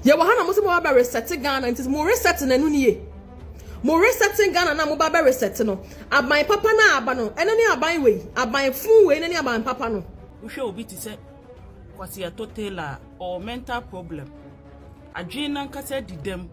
Ye wahana mo se mo ba reset Ghana nti mo reset na nu nie. Mo resetting Ghana na mo ba reset no. Aban papa na aba no. Ene ne aban we. Aban fun we ne aban papa no. We hwe obi ti se kwasi total or mental problem. Adwena nkasa didem.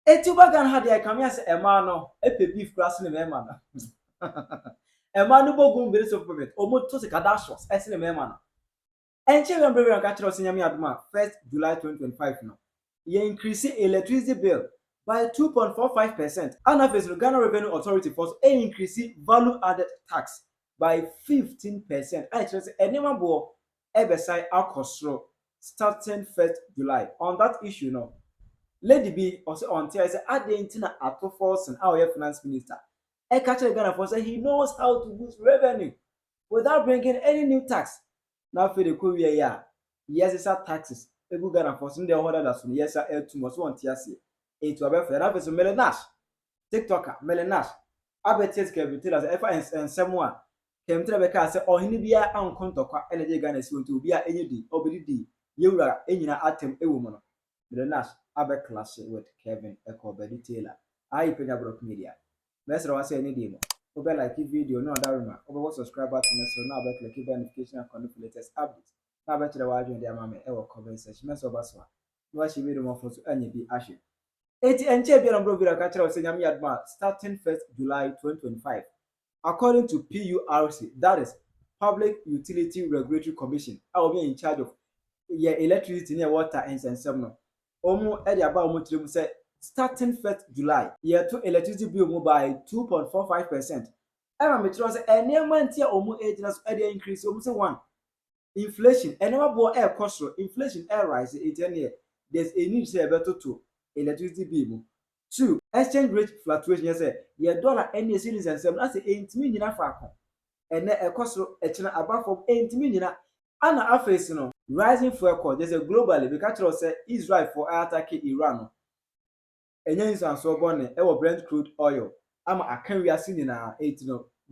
Eti uba Ghana ha dey come here say ema no epe beef grass ne mema na. Ema no bogum be so problem. Omo to se kadashos ese ne mema na. Enche we mbrebe nka kire osinyame adoma 1st July 2025 no. Ye increase electricity bill by 2.45%. And as the Ghana Revenue Authority force increase value added tax by 15%. I just say anyone bo ebesai akosro starting 1st July. On that issue no. Lady B also on say Adentina Ato Forson, our finance minister. E catch Ghana for say he knows how to boost revenue without bringing any new tax. Now for the Korea year, yes, it's taxes. Egu Ghana for some the order that some yes are too much one tiasi. Into a better enough is a Melenash. TikToker, Melenash. Abetes can tell us if and someone came to the car say, or he be a uncontokwa energy Ghana soon to be a any day, obedi, you are any atom a woman. Melenash, Abe clash with Kevin Echo Betty Taylor. I Penyah Brook Media. Let's say any demo. Over like this video, no other room. Over subscribe button, so now about click notification and connect the latest updates. Now bet the wide in the amount of comment section. Mess of us one. Watch the video more for any be ashy. 80 and champion of Brovira Catcher of Senyami Adma starting 1st July 2025. According to PURC, that is Public Utility Regulatory Commission, I will be in charge of your electricity near water and semno. Omo Eddie about Mutrim said starting 1st July, year 2 electricity bill by 2.45%. Emma Metro said, and near month here, Omo agents Eddie increase almost one. Inflation, and never bought air cost, inflation air rise in 10 years. There's a need to say better to electricity bill. 2. Exchange rate fluctuation. Yes, your dollar any series and 7. That's 8 million Africa. And then a cost a channel above from 8 million. And our face, rising fuel cost. There's a globally because Israel for attacking Iran. And then so so born Brent crude oil. I can't we are seeing in our 8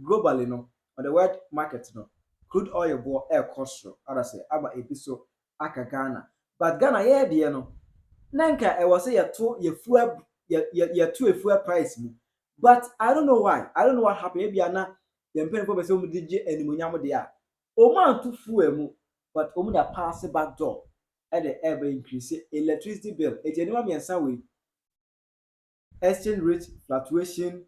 globally on the world market crude oil bo air cost other say about episode aka Ghana. But Ghana yeah Nanka I was say your fuel a fuel price. But I don't know why. I don't know what happened. Maybe ana the pen for so DJ and munyam there. O man to fuel mu, but da pass back door at the ever increase electricity bill. It anyone me answer way. Exchange rate fluctuation,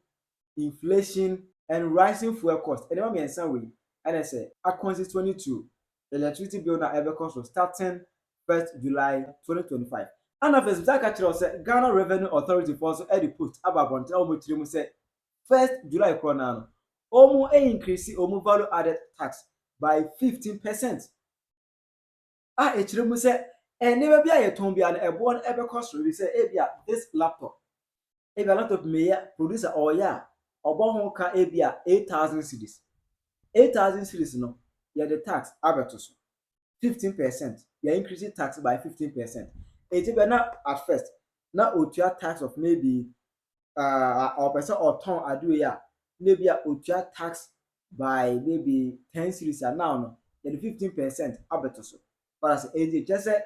inflation, and rising fuel cost. Anyone me answer way. And I say at 22 electricity bill na ever cost starting 1st July 2025. And of his said Ghana Revenue Authority for also edit post about one time say 1st July chrono omo increase omo value added tax by 15%. Echirimu say and never be a ton be an airborne ever cost we say this laptop may producer or yeah or bon ka 8,000 cedis. 8,000 cedis no yeah the tax abetos 15%. You increase the tax by 15%. It's not at first. Now otua tax of maybe or person or ton adu ya maybe a otua tax by maybe 10 series and now the 15% abetos. But as it just say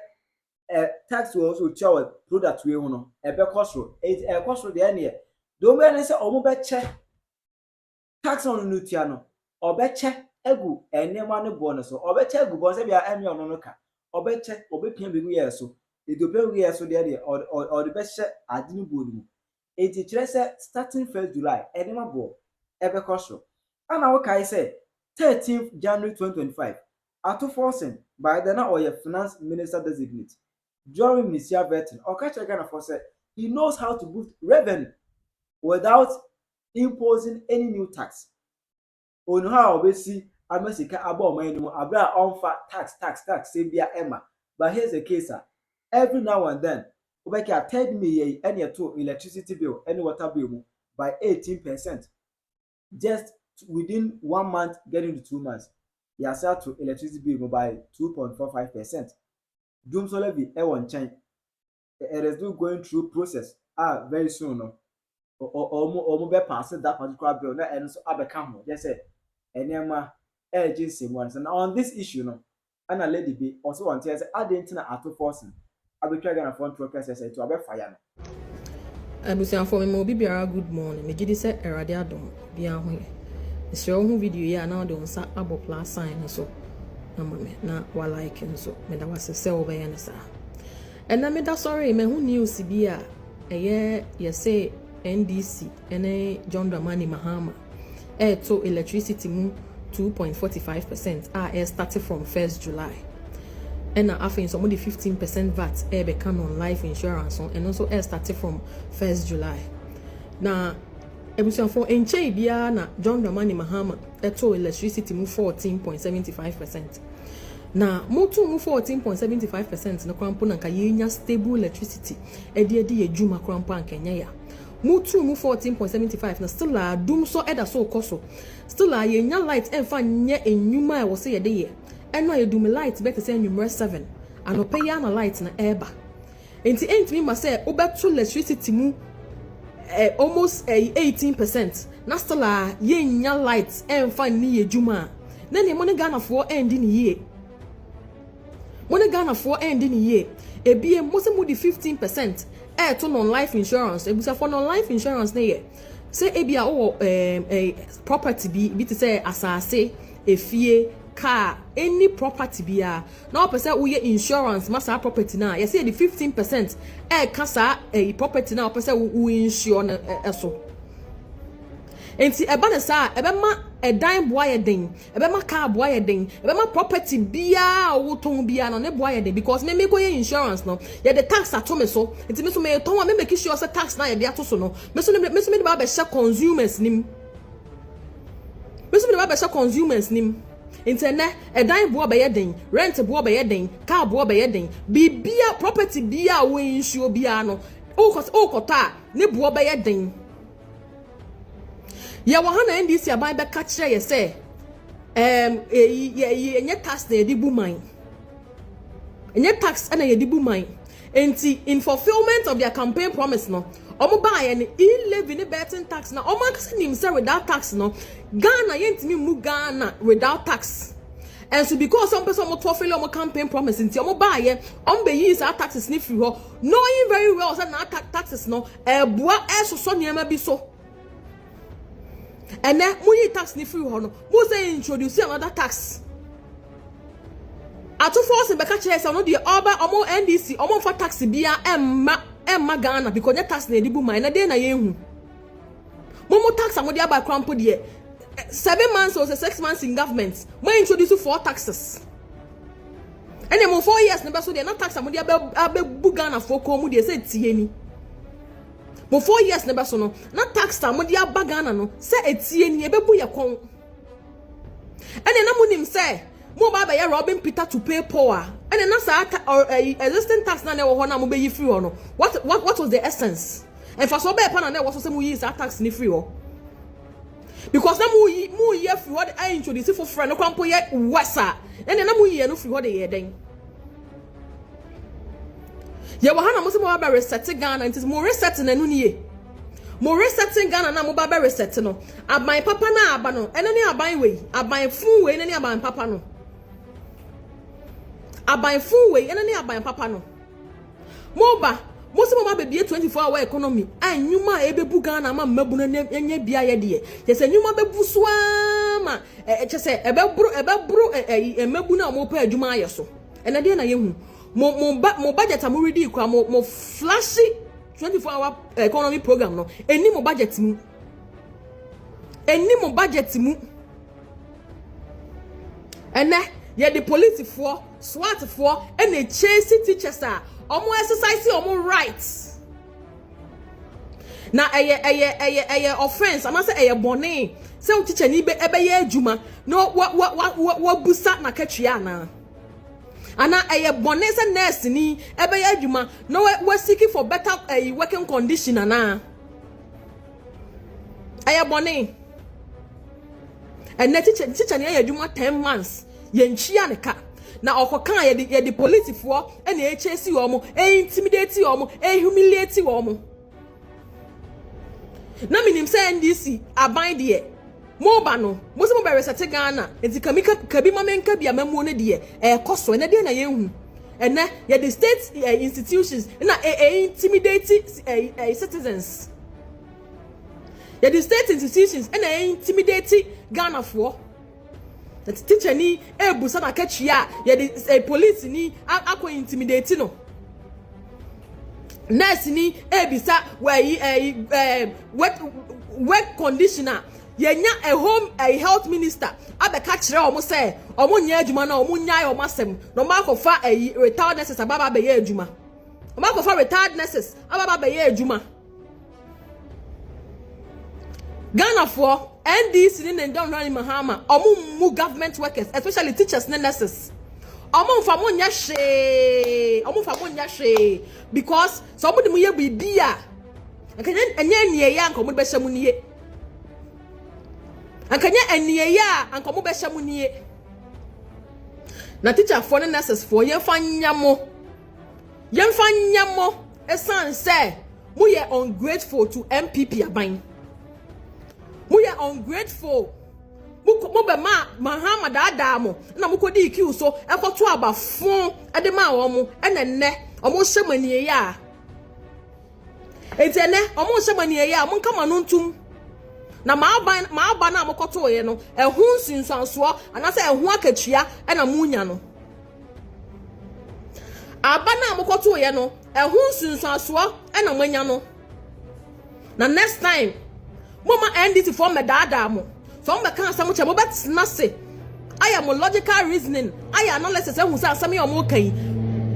tax will also otua product we no e be cost e cost the any do me say omo be che tax on nutia no obeche egu enema ne bo no so obeche egu bo se bia emi ono no ka obeche obepia begu ye so edobegu ye so de or the best adini bo mu enti kire se starting 1st July enema bo ebe koso ana wo kai say 13th January 2025 Ato Forson by the now or finance minister designate during ministerial vetting Okache Ghana for say he knows how to boost revenue without imposing any new tax. On how obesi amesika aba oman abra onfa tax say bia emma. But here's the case every now and then obeki a 10 million any to electricity bill any water bill by 18% just within 1 month getting to 2 months you are set to electricity bill by 2.45%. Doom so levy e chain it is still going through process very soon or be pass that particular bill na and so abeka ho just say enema agency ones and on this issue no and a lady be also want to say Adentina Ato Forson abetwa Ghana for ntro kase say to abefa no abusian for me mo bibiara good morning me gidi say erade adom bia ho ye se o hu video ya na de unsa abo plus sign so na mame na wa like nso me da wase se o be ye nsa ena me da sorry me hu news bi a eye ye say NDC ene John Dramani Mahama to electricity mu 2.45% started from 1st July. And after some of the 15% VAT become on life insurance and also started from 1st July. Now, ebusian for enche bia na John Dramani Mahama to electricity mu 14.75%. Now, mo 14.75% no krampo na kayenya stable electricity edi ejuma krampo ankenya ya. Mu 14.75 na still a dum so eda so koso. Still a yenya light enfa nye enyuma e wo se ye de ye. Eno ye dum light be te say numero 7. Ano pay ya na light na eba. Enti entimi ma say obeto electricity mu almost 18%. Na still a yenya light enfa ni ejuma. Na ne mo ne Ghana for end ni ye. Mo ne Ghana for end ni ye. Ebie mo se mo di 15% to non-life insurance. Ebusa for non-life insurance na ye. Say ebia o property bi to say asase, efie, car, any property bia. Now person we insurance masa property na. You say the 15% kasa property na person we insure na so. Enti eba na sa ebe ma edan boy den ebe ma car boy den ebe ma property bia wo ton bia no ne boy den because me go insurance no ye the tax ato me so enti me so me ton me make sure say tax na ye de ato so no me so me ba be share consumers nim me so me ba be share consumers nim enti na edan boy be ye den rent boy be ye den car boy be ye den bia property bia wo insure bia no o kota ne boy be ye den. Ya wahana NDC abai be catch ye say enye tax na yedi bu man enye tax na yedi bu man enti in fulfillment of their campaign promise no omo ba ye ne e-levy ne betting tax na omo akase nim say without tax no Ghana yentimi mu Ghana without tax and so because some person mo fulfill omo campaign promise enti omo ba ye omo be use our taxes ni free ho knowing very well say na taxes no boa so niam bi so. And then we tax ni free hono. Mo say introduce another tax. Ato Forson be catch say no the oba omo NDC omo for tax bia emma Ghana because net tax na edibu man na dey na yehu. Mo tax amodi aba krampo de 7 months or 6 months in government. Mo introduce 4 taxes. And then mo 4 years na be so dey na tax amodi aba bu Ghana for ko mu dey say tie ni. Mo 4 years never so no na tax ta mo dia bagana no se etie ni ebebu ye kon ene na munim se mo ba be ye Robin Peter to pay poor ene na sa existing tax na ne wo ho na mo be yi free ho no what was the essence and for so be pa na ne wo so se mo yi sa tax ni free ho because na mo yi free ho I introduce for friend no kwampo ye wasa ene na mo yi no free ho de ye den. Ya wahana mo se mo ba reset Ghana nti mo reset na nu nie mo reset Ghana na mo ba reset no aban papa na aba no ene ne aban we aban fun we ene ne aban papa no aban fun we ene ne aban papa no mo se mo ba be 24-hour economy anyuma ebebu Ghana ma mabu na enya bia ye de ye se nyuma bebu so ama che se ebebru emabu na mo pa adwuma aye so ene de na ye hu mo budget am ready kwa mo flashy 24-hour economy program no eni mo budget mu ene ye the police for SWAT for ene chase teachers a omo exercise omo rights na eye offense ama say eye bone say o teacher ni be ebe ye adwuma no wa busa na katwia na ana eye bone say nurse ni ebe ye adwuma no we seeking for better working condition na eye bone and teacher ni eye adwuma 10 months ye nchia ne ka na okokan ye the police for and e chase omo e intimidate omo e humiliate omo na minim say NDC aban de mo ba no mo se mo be reset Ghana enti kabi mamenka bia mamu ne de koso na de na ye hu and then the state institutions na intimidating citizens. The state institutions and intimidating Ghana for that teacher ni busa na kachia the police ni akwa intimidating no nurse ni bisa work conditioner yenya a home a health minister abeka kire omo say omo nya adwuma na omo nya omo asem no ma kofa retired nurses ababa be ye adwuma omo kofa retired nurses ababa be ye adwuma Ghana for NDC ni ndom Prez Mahama omo mu government workers especially teachers and nurses omo fa mo nya hwe because somebody mu ye bibia enye niye ya nko mo be hyamu niye ankanya eniye ya anko mo be hyamu niye na teacher for the nurses for yemfa nyamo esan say mu ye ungrateful to MPP aban we are ungrateful. Mube Mahama dada mo na mukodi ikiu so ekoto abafon ade ma omo enenne omo hyemanie ya etene omo hyemanie ya mo nkama no ntum na ma aba na mokoto ye no ehun sinsanso anase ehun akachia na munya no aba na mokoto ye no ehun sinsanso na munya no na next time mama NDC for me dada mo so me kan asam che mo betna se I am logical reasoning I analysis ehun say asam ye omo kan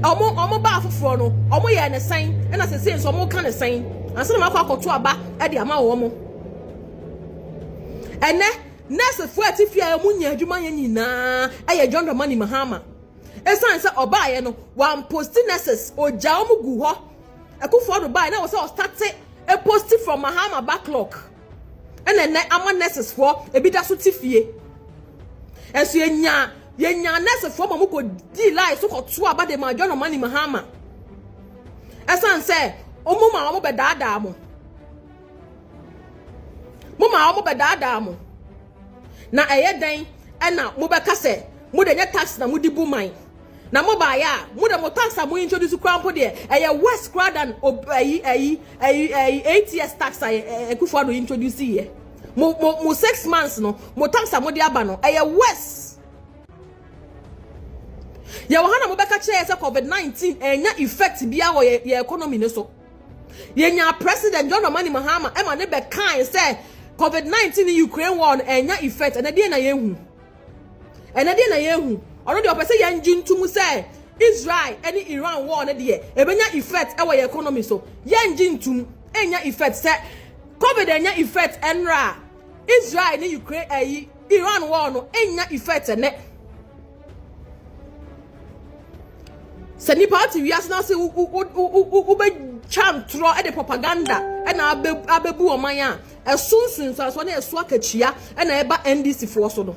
omo ba afoforo no omo ye ne san na se so omo kan ne san anse na makoto aba e de ama wo mo ene nurse for atifia emu nya adwuma ye nyina eye Prez Mahama esan se oba ye no one post nurses oja omo gu ho akufo do buy na wo say o start a post from Mahama backlog and then I'm nurses for a bit of sutifie. And so yenya nurses for Mamuko D life so called two about the Prez Mahama. As I say, oh, Mama, I'm bedadamo. Mama, I'm bedadamo. Na a day and now Mubakase, Mudanya tax na Mudibu mine. Na mobaya, muda motaxa mu introduce crampo there. A West Cradan ATS tax I could follow introduce here. Mo 6 months no, motaxa mo dia bano. A West. Ya wahana mobeka chair COVID-19 enya effect bia wo ye economy no so. Ye nya President Prez Mahama e ma ne be kan say COVID-19 in Ukraine war enya effect and dey na yehu. Already opese yan jintum say Israel any Iran war na dey ebenya effect e wo economy so yan jintum enya effect say COVID enya effect enra Israel ni Ukraine Iran war no enya effect ne se ni party we as na say u be cham tro e de propaganda e na abebu oman a esunsun so na esu akachia e na eba NDC for so no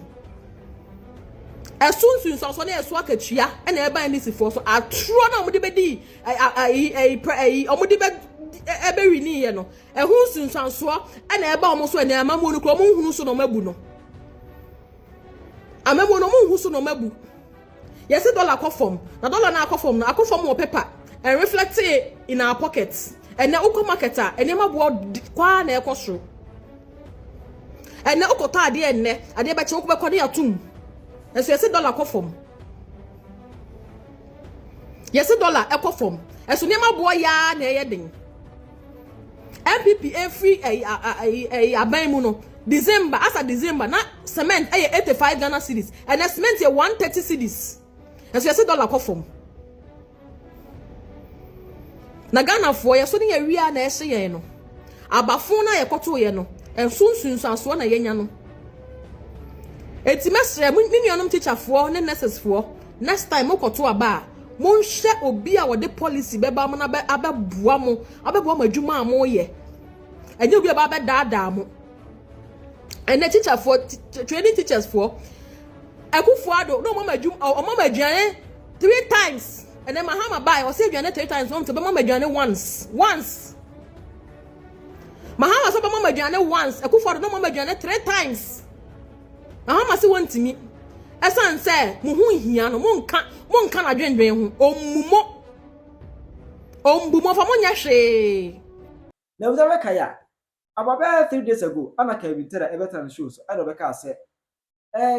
esunsun so na esu akachia e na eba NDC for so atro na omde bedi omde be ebe wini ye no ehun sunsun so e na eba omo so e na amamu no kro mo hunu so no mabu no amamu no mo hunu so no mabu yes dollar akofom na dollar na akofom wo paper and reflect it in our pockets and na uko marketer and ma bo kwa na ekoso and na uko ta ade enne ade be che uko be kwa na atum and so yes dollar akofom yes dollar ekofom and so nema bo ya na eye den MPP every aban mu no December after December na cement 85 Ghana cedis and na cement 130 cedis and so yes dollar akofom na Ghana for ye so ne wi na ehye ye no abafo na ye koto ye no ensunsun sanso na ye nya no etimesre minnuanom teacher for ne nurses for next time mo koto aba mo nhye obi a wode policy beba mo na ababua mo adwuma mo ye enye obi aba dada mo and the teacher for training teachers for Akufuado no mama aduane 3 times. And then Mahama buy or say you 3 times home to mama journey once. Mahama so mama journey once. Akufo no mama journey 3 times. Mahama say want to me. esan say mo hu hia no mo nka na dwendwen hu ombumo fa mo nya hwe na we za ka ya ababa 3 days ago ana ka bintera ebetan shows ado be ka say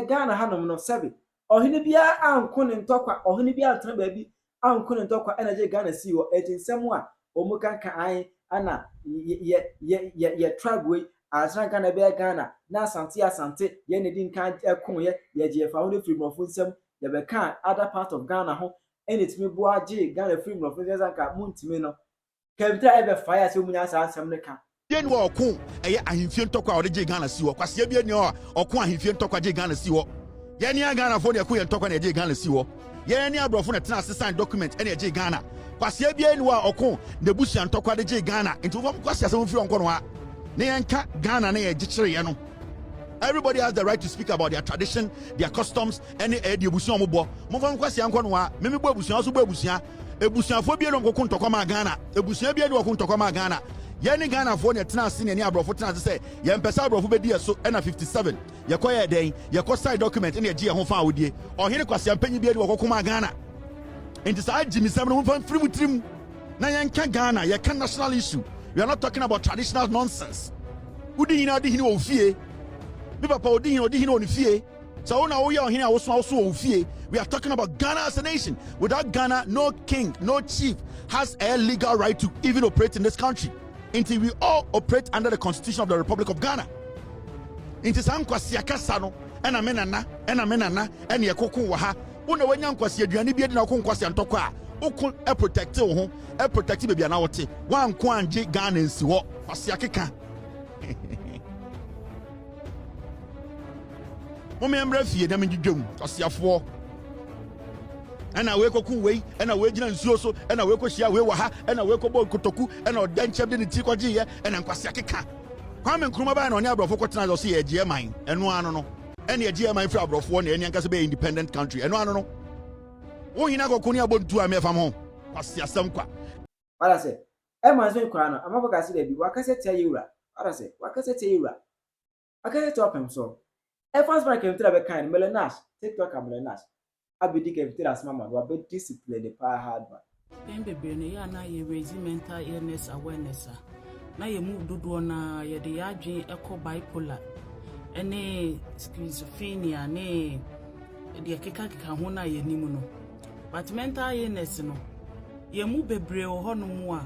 Ghana hanom no 7 ohene bia anko ne ntokwa ohene bia antena baabi anko ne ntokwa energy Ghana si wo ejinsem a omukanka an ana ye tribe we asran Ghana be Ghana na asante ye ne din kan ekon ye je fa ho free of nsem ye be kan other part of Ghana ho enetimi bo age Ghana free of nsem ka muntimi no kemtra ebe fire se munya sa asem ne ka yen wo okun eye ahimfie ntokwa ode je Ghana si wo kwase bia ni okun ahimfie ntokwa je Ghana si wo ye ni Ghana fo de ko ye ntokwa na je Ghana si wo ye ni abrofo na tena sign document ene je Ghana kwase bia ni wa okun de busia ntokwa de je Ghana nti wo kwase asem fi onko no ha ne yenka Ghana na ye gikire ye no. Everybody has the right to speak about their tradition, their customs, any the ebusia omobo mo fa kwase anko no ha me bo ebusia so bo ebusia fo bia no ko ntokwa ma Ghana ebusia bia ni ko ntokwa ma Ghana Yeni Ghana for the tena senior near bro for tena say ye mpesa bro for be dia so na 57 ye ko ye den ye ko side document na ye gi ye ho fa awodie o hene kwase ampanyi bia de wo kokoma Ghana enti sa Jimmy Sam no fa free mutrim na ye nka Ghana ye kan national issue. We are not talking about traditional nonsense. Udi hina odi hine wo fie bi papa odi hine oni fie so una wo ye o hine awoso wo fie. We are talking about Ghana as a nation. Without Ghana, no king, no chief has a legal right to even operate in this country. Until we all operate under the Constitution of the Republic of Ghana. Until some kwasi akasa no, ena menana, ena ye kokun wa ha. Una wanya nkwasi aduane bi edi na kokun kwasi antokwa a, okun e protect wo ho, e protect baby na wote. Wan ko anje Ghana nsi ho, kwasi akeka. Mo me emra fie na me dwedwam, kwasi afo. Ena we kokun we ena we gina nsuo so ena we kohia we wa ha ena we kobo kotoku ena odanchem de ti kwaje ye ena nkwase akeka kwame nkruma ba na oni abrofo kwotena zo se ye gie man eno ano no ena ye gie man fra abrofo na eni ankase be independent country eno ano no wo hina kokuni abontu a mefam ho kwase asem kwa ala se e man so kwa no amabo ka se da bi wakase tia yewura ala se wakase tia yewura akase to apem so e fast break em tra be kan melenash TikTok melenash abidi kefitira asmama wa be discipline pa hard man bebe ne ya na ye raise mental illness awareness na ye mu dodo na ye de ya adwen ekọ bipolar ene schizophrenia ne de keka ho na ye nimu no but mental illness no ye mu bebre ho no mu a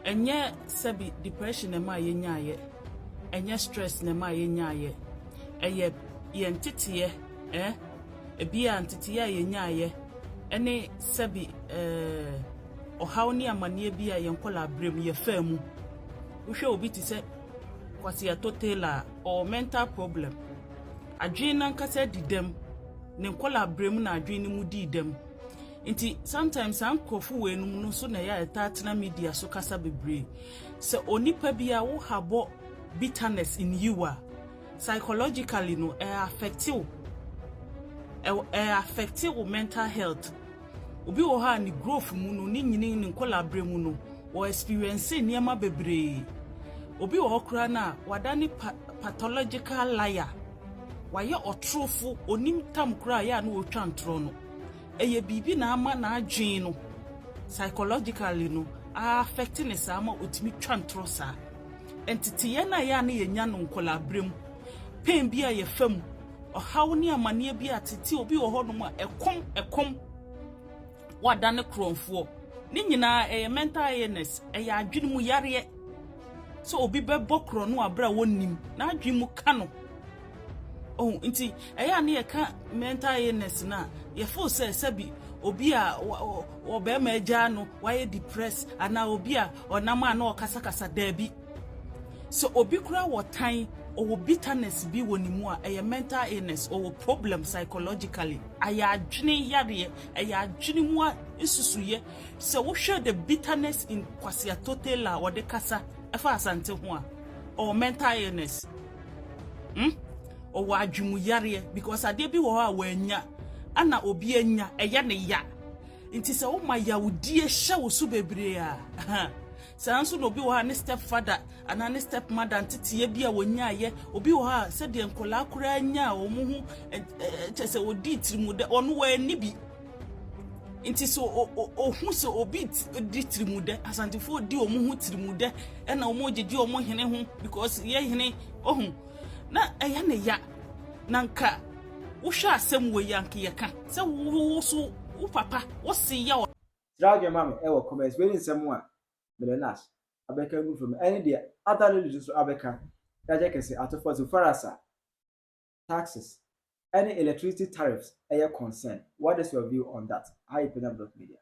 enye sabi depression na ma ye nyaaye enye stress na ma ye nyaaye eye ye ntitiye ebia ntitiye ye nyaaye ene sabi ohaw ni amane bia ye nkola brem ye famu uhwe obi ti se kwase atotela or mental problem adwen nan kasa didem ne nkola brem na adwen ni mu didem nti sometimes ankofu we no so na ya etatena media so kasa bebre se onipa bia wo habo bitterness in you psychologically no affect your mental health obi wo ha ni growth mu no ni nyini ni nkola brem no wo experience niema bebre obi wo kura na wadani pathological liar waye otrofo onim tam kura ya na otwa ntro no eye bibi na ama na adwen no psychologically no affecting is ama otimi twa ntro sa entity ye na ya na yenya no nkola brem pain bia ye fam ohaw ni amane bia tete obi wo ho no ma ekom wadane kronfo ni nyina mental illness adwene mu yare so obi bebo kro no abra wonim na adwene mu ka no oh nti na ye ka mental illness na ye feel say sabi obi a obe ma agya no why depressed ana obi a onama na okasa dabi so obi kura wotan or bitterness be wonimu a mental illness or problem psychologically adwene yare adwene mu isusuye so wo share the bitterness in kwase atotela or the kasa efa asante ho or mental illness or adwumu yare because ade bi wo ha wanya ana obi anya eye ne ya nti se wo ma ya wodie hye wo so bebre a sanso no bi wo ha ne stepfather ana ne stepmother ntete bi a wonya ye obi wo ha se de nkola kura nya o mu hu chese odi tirimu de ono wa ni bi nti so hu so obi di tirimu de asantifo di o mu hu tirimu de na o mo jeje o mo hene hu because ye hene ohun na eya ne ya nanka wo hwa asem wo yanke ye ka se wo so wo papa wo se ya drag your mama e wo comments we nsem a Melenas abeka move from any day other religions so abeka ya can say Ato Forson farasa taxes any electricity tariffs are concern. What is your view on that? How you Penyah Media?